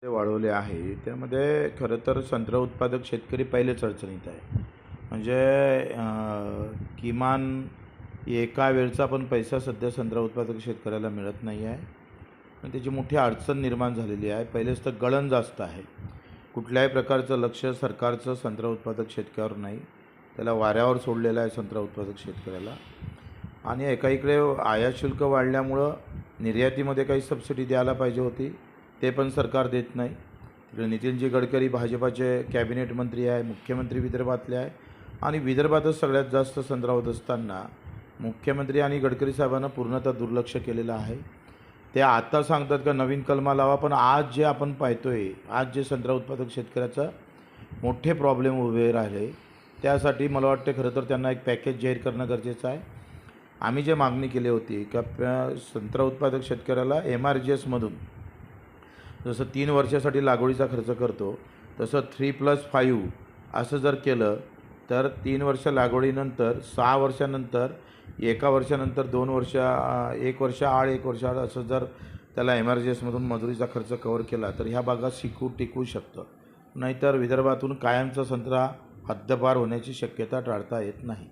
ते वाढवले आहे त्यामध्ये खरं तर संत्रा उत्पादक शेतकरी पहिलेच अडचणीत आहे. म्हणजे किमान एका वेळचा पण पैसा सध्या संत्रा उत्पादक शेतकऱ्याला मिळत नाही आहे आणि त्याची मोठी अडचण निर्माण झालेली आहे. पहिलेच तर गळण जास्त आहे. कुठल्याही प्रकारचं लक्ष सरकारचं संत्रा उत्पादक शेतकऱ्यावर नाही, त्याला वाऱ्यावर सोडलेलं आहे संत्रा उत्पादक शेतकऱ्याला. आणि एकाइकडे आयात शुल्क वाढल्यामुळं निर्यातीमध्ये काही सबसिडी द्यायला पाहिजे होती, ते पण सरकार देत नाही. तिकडे नितीनजी गडकरी भाजपाचे कॅबिनेट मंत्री आहे, मुख्यमंत्री विदर्भातले आहे आणि विदर्भातच सगळ्यात जास्त संत्रा होत असताना मुख्यमंत्री आणि गडकरी साहेबांना पूर्णतः दुर्लक्ष केलेलं आहे. ते आता सांगतात का नवीन कलमा लावा, पण आज जे आपण पाहतोय, आज जे संत्रा उत्पादक शेतकऱ्याचा मोठे प्रॉब्लेम उभे राहिले, त्यासाठी मला वाटते खरं तर त्यांना एक पॅकेज जाहीर करणं गरजेचं आहे. आम्ही जे मागणी केली होती का संत्रा उत्पादक शेतकऱ्याला MRGSमधून जसं 3 वर्षासाठी लागवडीचा खर्च करतो तसं 3+5 असं जर केलं तर 3 वर्ष लागवडीनंतर 6 वर्षानंतर 1 वर्षानंतर 2 वर्ष 1 वर्ष आड 1 वर्ष आड असं जर त्याला MRGSमधून मजुरीचा खर्च कव्हर केला तर ह्या भागात टिकू शकतं. नाहीतर विदर्भातून कायमचा संत्रा हद्दपार होण्याची शक्यता टाळता येत नाही.